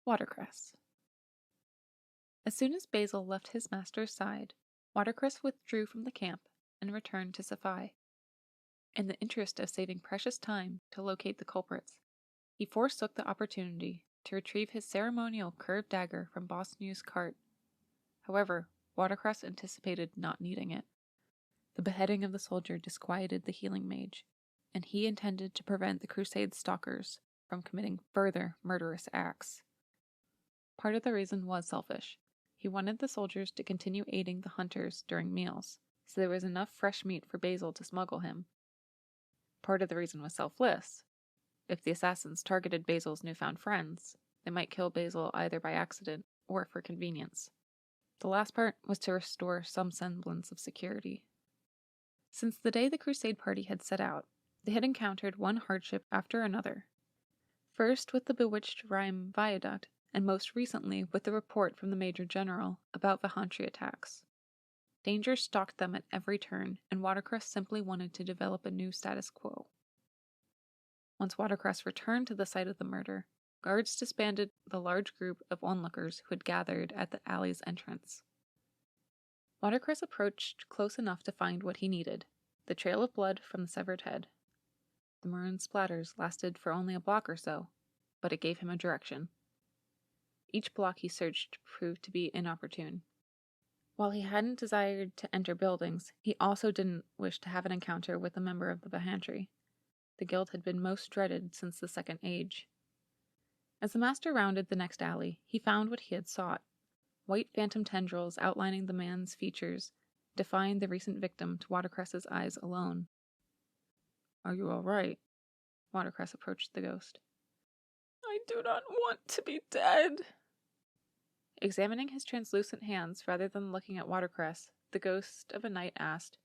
Watercress. As soon as Basil left his master's side, Watercress withdrew from the camp and returned to Sapphire. In the interest of saving precious time to locate the culprits, he forsook the opportunity to retrieve his ceremonial curved dagger from Bosnu's cart. However, Watercress anticipated not needing it. The beheading of the soldier disquieted the healing mage, and he intended to prevent the crusade stalkers from committing further murderous acts. Part of the reason was selfish. He wanted the soldiers to continue aiding the hunters during meals, so there was enough fresh meat for Basil to smuggle him. Part of the reason was selfless. If the assassins targeted Basil's newfound friends, they might kill Basil either by accident or for convenience. The last part was to restore some semblance of security. Since the day the crusade party had set out, they had encountered one hardship after another. First with the bewitched Rhyme viaduct, and most recently with the report from the Major General about Vahantri attacks. Danger stalked them at every turn, and Watercress simply wanted to develop a new status quo. Once Watercress returned to the site of the murder, guards disbanded the large group of onlookers who had gathered at the alley's entrance. Watercress approached close enough to find what he needed, the trail of blood from the severed head. The maroon splatters lasted for only a block or so, but it gave him a direction. Each block he searched proved to be inopportune. While he hadn't desired to enter buildings, he also didn't wish to have an encounter with a member of the Vahantri. The guild had been most dreaded since the Second Age. As the master rounded the next alley, he found what he had sought. White phantom tendrils outlining the man's features defined the recent victim to Watercress's eyes alone. "Are you all right?" Watercress approached the ghost. "I do not want to be dead." Examining his translucent hands rather than looking at Watercress, the ghost of a knight asked,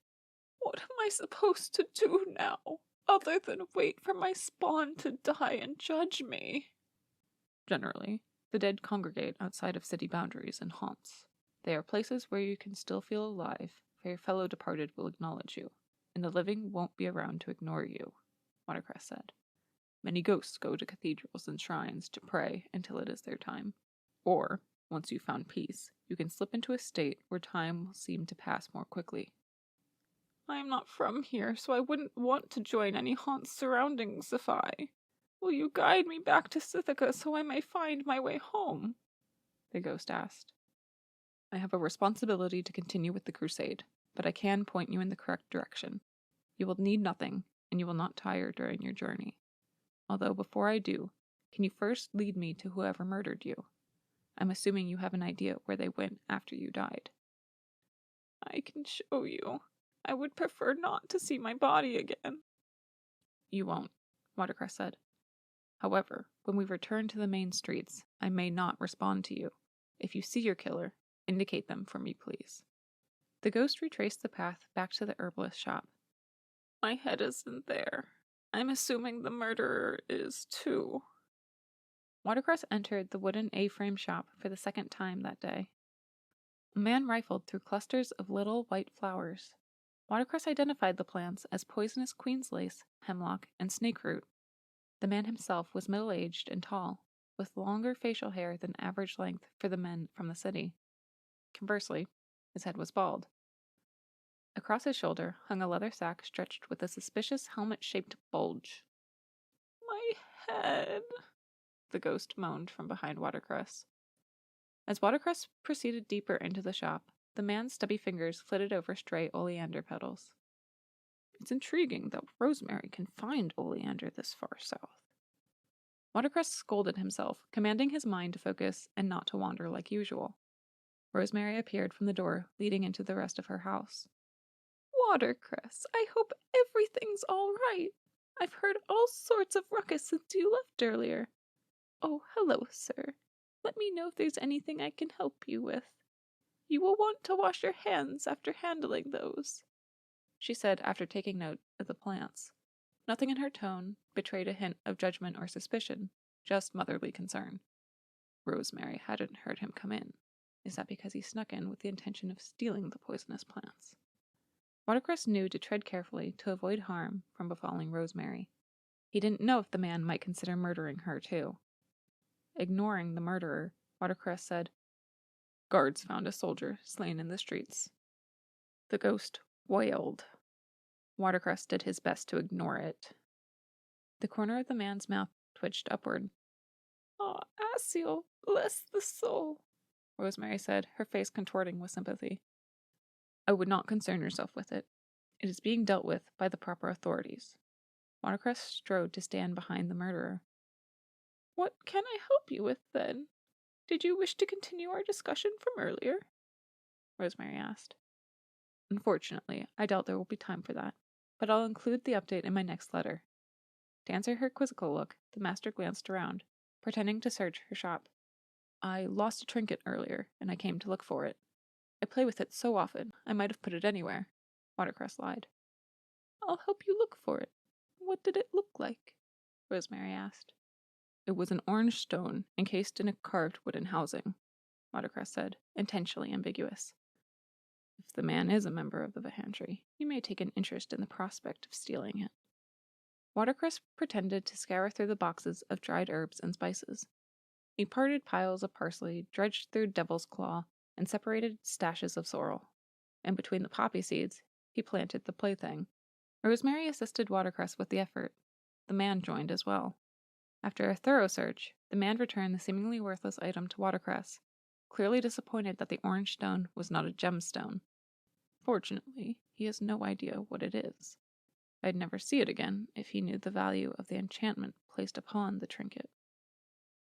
"What am I supposed to do now, other than wait for my spawn to die and judge me?" "Generally, the dead congregate outside of city boundaries in haunts. They are places where you can still feel alive, for your fellow departed will acknowledge you, and the living won't be around to ignore you," Watercress said. "Many ghosts go to cathedrals and shrines to pray until it is their time. Or, once you've found peace, you can slip into a state where time will seem to pass more quickly." "I am not from here, so I wouldn't want to join any haunts surrounding Sapphire. Will you guide me back to Sithica so I may find my way home?" the ghost asked. "I have a responsibility to continue with the crusade, but I can point you in the correct direction. You will need nothing, and you will not tire during your journey. Although before I do, can you first lead me to whoever murdered you? I'm assuming you have an idea where they went after you died." "I can show you. I would prefer not to see my body again." "You won't," Watercress said. "However, when we return to the main streets, I may not respond to you. If you see your killer, indicate them for me, please." The ghost retraced the path back to the herbalist shop. "My head isn't there. I'm assuming the murderer is too." Watercress entered the wooden A-frame shop for the second time that day. A man rifled through clusters of little white flowers. Watercress identified the plants as poisonous queenslace, hemlock, and snakeroot. The man himself was middle-aged and tall, with longer facial hair than average length for the men from the city. Conversely, his head was bald. Across his shoulder hung a leather sack stretched with a suspicious helmet-shaped bulge. "My head," the ghost moaned from behind Watercress. As Watercress proceeded deeper into the shop, the man's stubby fingers flitted over stray oleander petals. "It's intriguing that Rosemary can find oleander this far south." Watercress scolded himself, commanding his mind to focus and not to wander like usual. Rosemary appeared from the door leading into the rest of her house. "Watercress, I hope everything's all right. I've heard all sorts of ruckus since you left earlier. Oh, hello, sir. Let me know if there's anything I can help you with. You will want to wash your hands after handling those," she said after taking note of the plants. Nothing in her tone betrayed a hint of judgment or suspicion, just motherly concern. Rosemary hadn't heard him come in. Is that because he snuck in with the intention of stealing the poisonous plants? Watercress knew to tread carefully to avoid harm from befalling Rosemary. He didn't know if the man might consider murdering her too. Ignoring the murderer, Watercress said, "Guards found a soldier slain in the streets." The ghost wailed. Watercress did his best to ignore it. The corner of the man's mouth twitched upward. "Ah, Basil, bless the soul," Rosemary said, her face contorting with sympathy. "I would not concern yourself with it. It is being dealt with by the proper authorities." Watercress strode to stand behind the murderer. "What can I help you with, then? Did you wish to continue our discussion from earlier?" Rosemary asked. "Unfortunately, I doubt there will be time for that, but I'll include the update in my next letter." To answer her quizzical look, the master glanced around, pretending to search her shop. "I lost a trinket earlier, and I came to look for it. I play with it so often, I might have put it anywhere," Watercress lied. "I'll help you look for it. What did it look like?" Rosemary asked. "It was an orange stone encased in a carved wooden housing," Watercress said, intentionally ambiguous. "If the man is a member of the Vahantry, you may take an interest in the prospect of stealing it." Watercress pretended to scour through the boxes of dried herbs and spices. He parted piles of parsley, dredged through devil's claw, and separated stashes of sorrel. And between the poppy seeds, he planted the plaything. Rosemary assisted Watercress with the effort. The man joined as well. After a thorough search, the man returned the seemingly worthless item to Watercress, clearly disappointed that the orange stone was not a gemstone. Fortunately, he has no idea what it is. I'd never see it again if he knew the value of the enchantment placed upon the trinket.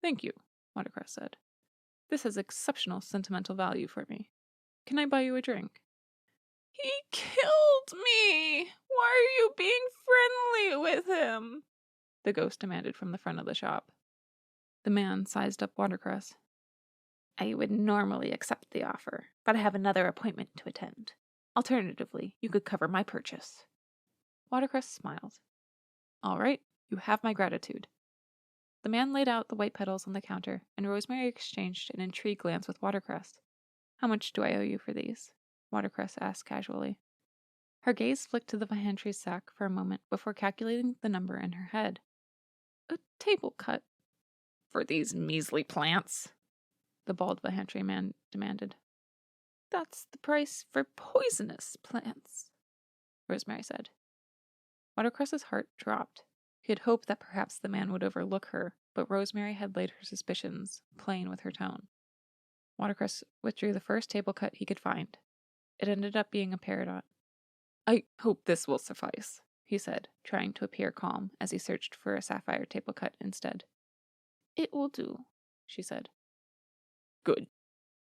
"Thank you," Watercress said. "This has exceptional sentimental value for me. Can I buy you a drink?" "He killed me! Why are you being friendly with him?" the ghost demanded from the front of the shop. The man sized up Watercress. "I would normally accept the offer, but I have another appointment to attend. Alternatively, you could cover my purchase." Watercress smiled. "All right, you have my gratitude." The man laid out the white petals on the counter, and Rosemary exchanged an intrigued glance with Watercress. "How much do I owe you for these?" Watercress asked casually. Her gaze flicked to the Vahantry's sack for a moment before calculating the number in her head. "A table cut." "For these measly plants?" the bald Vahantry man demanded. "That's the price for poisonous plants," Rosemary said. Watercress's heart dropped. He had hoped that perhaps the man would overlook her, but Rosemary had laid her suspicions, playing with her tone. Watercress withdrew the first table cut he could find. It ended up being a peridot. "I hope this will suffice," he said, trying to appear calm as he searched for a sapphire table cut instead. "It will do," she said. "Good."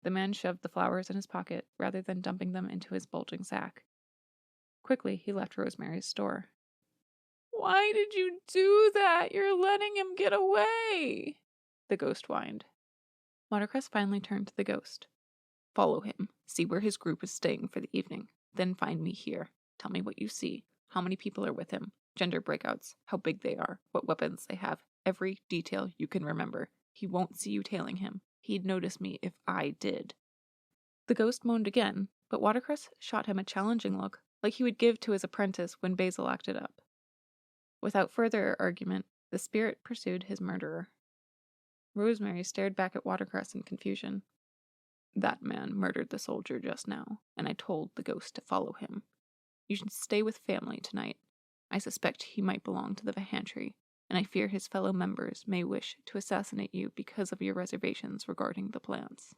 The man shoved the flowers in his pocket rather than dumping them into his bulging sack. Quickly, he left Rosemary's store. "Why did you do that? You're letting him get away," the ghost whined. Watercress finally turned to the ghost. "Follow him. See where his group is staying for the evening. Then find me here. Tell me what you see. How many people are with him. Gender breakouts. How big they are. What weapons they have. Every detail you can remember. He won't see you tailing him. He'd notice me if I did." The ghost moaned again, but Watercress shot him a challenging look, like he would give to his apprentice when Basil acted up. Without further argument, the spirit pursued his murderer. Rosemary stared back at Watercress in confusion. "That man murdered the soldier just now, and I told the ghost to follow him. You should stay with family tonight. I suspect he might belong to the Vahantry, and I fear his fellow members may wish to assassinate you because of your reservations regarding the plants."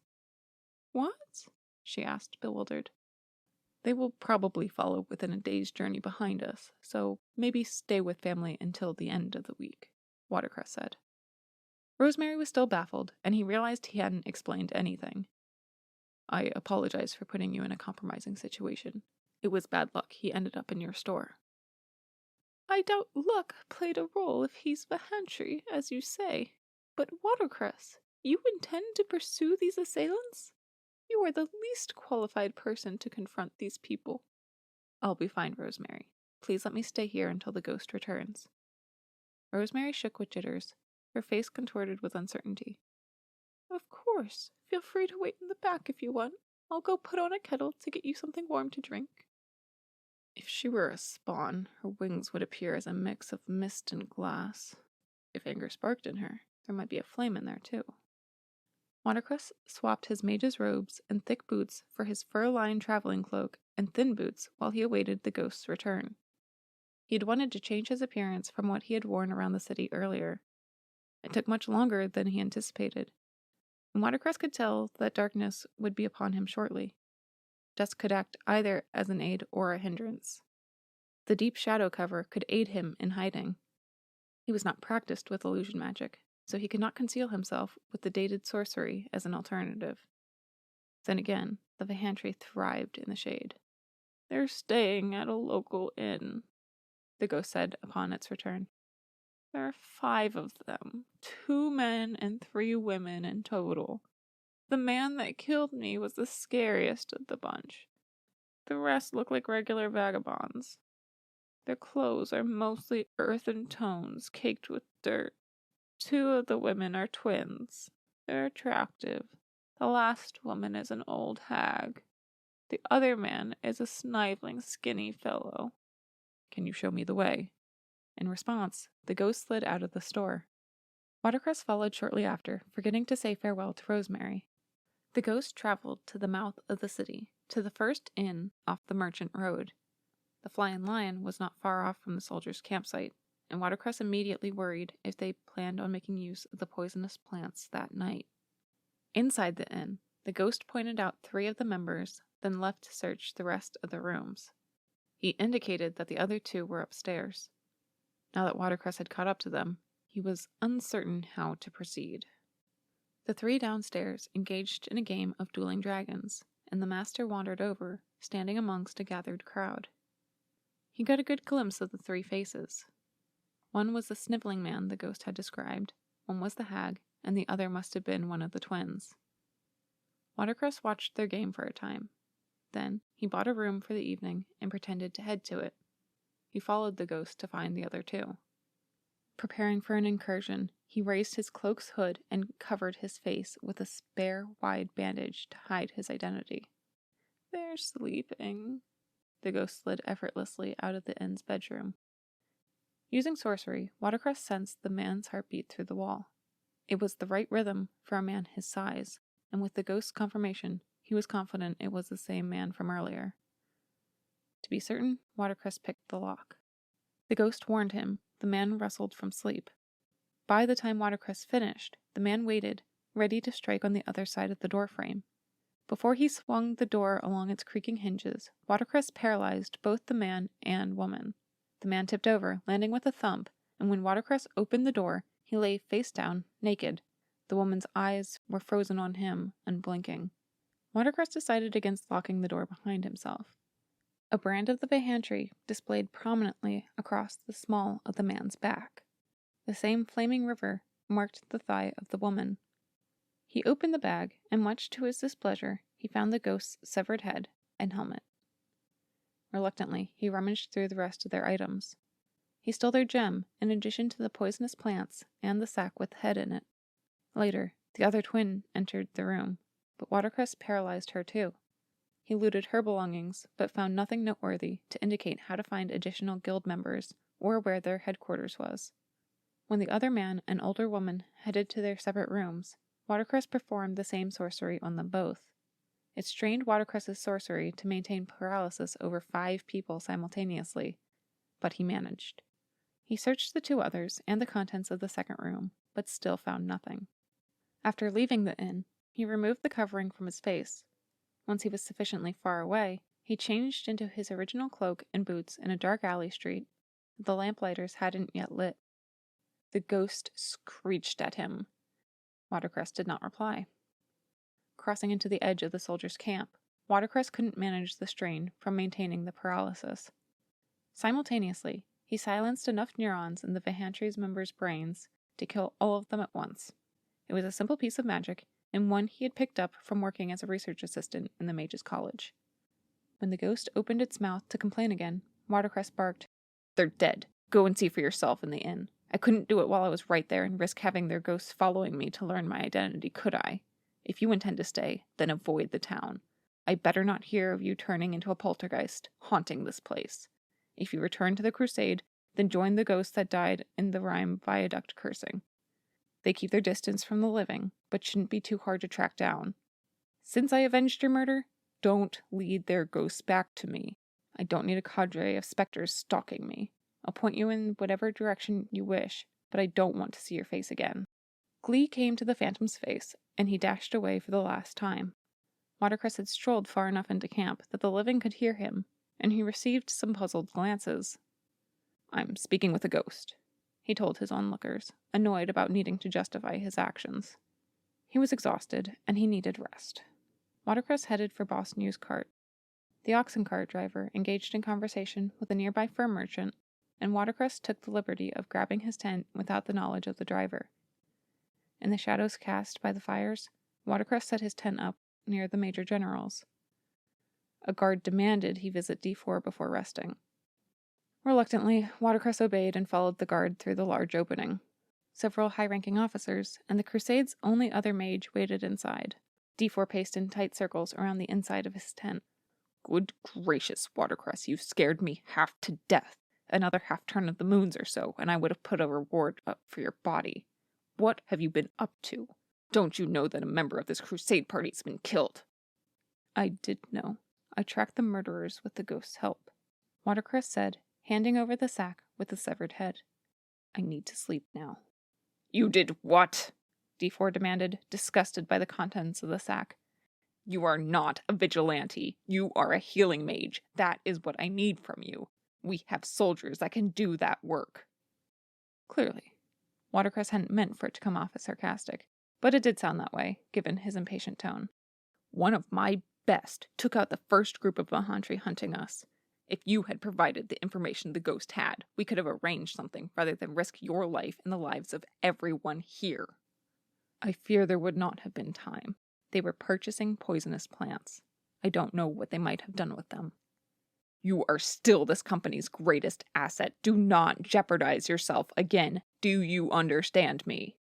"What?" she asked, bewildered. "They will probably follow within a day's journey behind us, so maybe stay with family until the end of the week," Watercress said. Rosemary was still baffled, and he realized he hadn't explained anything. "I apologize for putting you in a compromising situation. It was bad luck he ended up in your store." "I doubt luck played a role if he's Vahantry, as you say. But Watercress, you intend to pursue these assailants? You are the least qualified person to confront these people." "I'll be fine, Rosemary. Please let me stay here until the ghost returns." Rosemary shook with jitters, her face contorted with uncertainty. "Of course. Feel free to wait in the back if you want. I'll go put on a kettle to get you something warm to drink." If she were a spawn, her wings would appear as a mix of mist and glass. If anger sparked in her, There might be a flame in there, too. Watercress swapped his mage's robes and thick boots for his fur-lined traveling cloak and thin boots while he awaited the ghost's return. He had wanted to change his appearance from what he had worn around the city earlier. It took much longer than he anticipated, and Watercress could tell that darkness would be upon him shortly. Dusk could act either as an aid or a hindrance. The deep shadow cover could aid him in hiding. He was not practiced with illusion magic, so he could not conceal himself with the dated sorcery as an alternative. Then again, the Vahantry thrived in the shade. "They're staying at a local inn," the ghost said upon its return. "There are 5 of them, 2 men and 3 women in total. The man that killed me was the scariest of the bunch. The rest look like regular vagabonds. Their clothes are mostly earthen tones caked with dirt. 2 of the women are twins. They're attractive. The last woman is an old hag. The other man is a sniveling, skinny fellow. Can you show me the way?" In response, the ghost slid out of the store. Watercress followed shortly after, forgetting to say farewell to Rosemary. The ghost traveled to the mouth of the city, to the first inn off the Merchant Road. The Flying Lion was not far off from the soldiers' campsite, and Watercress immediately worried if they planned on making use of the poisonous plants that night. Inside the inn, the ghost pointed out 3 of the members, then left to search the rest of the rooms. He indicated that the other 2 were upstairs. Now that Watercress had caught up to them, he was uncertain how to proceed. The 3 downstairs engaged in a game of dueling dragons, and the master wandered over, standing amongst a gathered crowd. He got a good glimpse of the 3 faces. One was the sniveling man the ghost had described, one was the hag, and the other must have been one of the twins. Watercress watched their game for a time. Then he bought a room for the evening and pretended to head to it. He followed the ghost to find the other 2. Preparing for an incursion, he raised his cloak's hood and covered his face with a spare, wide bandage to hide his identity. "They're sleeping." The ghost slid effortlessly out of the inn's bedroom. Using sorcery, Watercress sensed the man's heartbeat through the wall. It was the right rhythm for a man his size, and with the ghost's confirmation, he was confident it was the same man from earlier. To be certain, Watercress picked the lock. The ghost warned him the man rustled from sleep. By the time Watercress finished, the man waited, ready to strike on the other side of the doorframe. Before he swung the door along its creaking hinges, Watercress paralyzed both the man and woman. The man tipped over, landing with a thump, and when Watercress opened the door, he lay face down, naked. The woman's eyes were frozen on him, unblinking. Watercress decided against locking the door behind himself. A brand of the Vahantry displayed prominently across the small of the man's back. The same flaming river marked the thigh of the woman. He opened the bag, and much to his displeasure, he found the ghost's severed head and helmet. Reluctantly, he rummaged through the rest of their items. He stole their gem, in addition to the poisonous plants and the sack with the head in it. Later, the other twin entered the room, but Watercress paralyzed her too. He looted her belongings, but found nothing noteworthy to indicate how to find additional guild members or where their headquarters was. When the other man and older woman headed to their separate rooms, Watercress performed the same sorcery on them both. It strained Watercress's sorcery to maintain paralysis over 5 people simultaneously, but he managed. He searched the 2 others and the contents of the second room, but still found nothing. After leaving the inn, he removed the covering from his face. Once he was sufficiently far away, he changed into his original cloak and boots in a dark alley street that the lamplighters hadn't yet lit. The ghost screeched at him. Watercress did not reply. Crossing into the edge of the soldiers' camp, Watercress couldn't manage the strain from maintaining the paralysis. Simultaneously, he silenced enough neurons in the Vahantry's members' brains to kill all of them at once. It was a simple piece of magic, and one he had picked up from working as a research assistant in the mage's college. When the ghost opened its mouth to complain again, Watercress barked, "They're dead. Go and see for yourself in the inn. I couldn't do it while I was right there and risk having their ghosts following me to learn my identity, could I? If you intend to stay, then avoid the town. I better not hear of you turning into a poltergeist, haunting this place. If you return to the crusade, then join the ghosts that died in the Rhine viaduct cursing." They keep their distance from the living, but shouldn't be too hard to track down. Since I avenged your murder, don't lead their ghosts back to me. I don't need a cadre of specters stalking me. I'll point you in whatever direction you wish, but I don't want to see your face again." Glee came to the phantom's face, and he dashed away for the last time. Watercress had strolled far enough into camp that the living could hear him, and he received some puzzled glances. "I'm speaking with a ghost," he told his onlookers, annoyed about needing to justify his actions. He was exhausted, and he needed rest. Watercress headed for Boss New's cart. The oxen cart driver engaged in conversation with a nearby fur merchant, and Watercress took the liberty of grabbing his tent without the knowledge of the driver. In the shadows cast by the fires, Watercress set his tent up near the Major General's. A guard demanded he visit D4 before resting. Reluctantly, Watercress obeyed and followed the guard through the large opening. Several high-ranking officers and the Crusade's only other mage waited inside. D4 paced in tight circles around the inside of his tent. "Good gracious, Watercress, you've scared me half to death. Another half-turn of the moons or so, and I would have put a reward up for your body. What have you been up to? Don't you know that a member of this crusade party's been killed?" "I did know. I tracked the murderers with the ghost's help," Watercress said, handing over the sack with the severed head. "I need to sleep now." "You did what?" D4 demanded, disgusted by the contents of the sack. "You are not a vigilante. You are a healing mage. That is what I need from you. We have soldiers that can do that work." Clearly, Watercress hadn't meant for it to come off as sarcastic, but it did sound that way, given his impatient tone. "One of my best took out the first group of Mahantri hunting us. If you had provided the information the ghost had, we could have arranged something rather than risk your life and the lives of everyone here." "I fear there would not have been time. They were purchasing poisonous plants. I don't know what they might have done with them." "You are still this company's greatest asset. Do not jeopardize yourself again. Do you understand me?"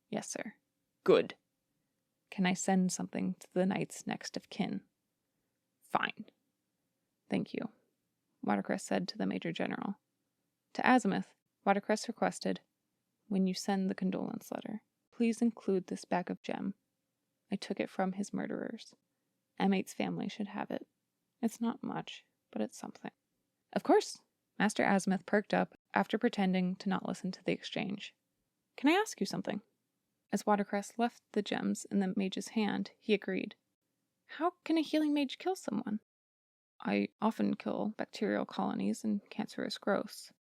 "Yes, sir." "Good." "Can I send something to the knight's next of kin?" "Fine." "Thank you," Watercress said to the Major General. To Azimuth, Watercress requested, "When you send the condolence letter, please include this bag of gem. I took it from his murderers. M8's family should have it. It's not much, but it's something." "Of course." Master Azimuth perked up after pretending to not listen to the exchange. "Can I ask you something?" As Watercress left the gems in the mage's hand, he agreed. "How can a healing mage kill someone?" "I often kill bacterial colonies and cancerous growths.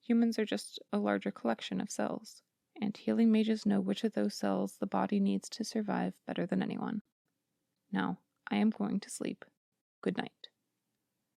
Humans are just a larger collection of cells, and healing mages know which of those cells the body needs to survive better than anyone. Now, I am going to sleep. Good night."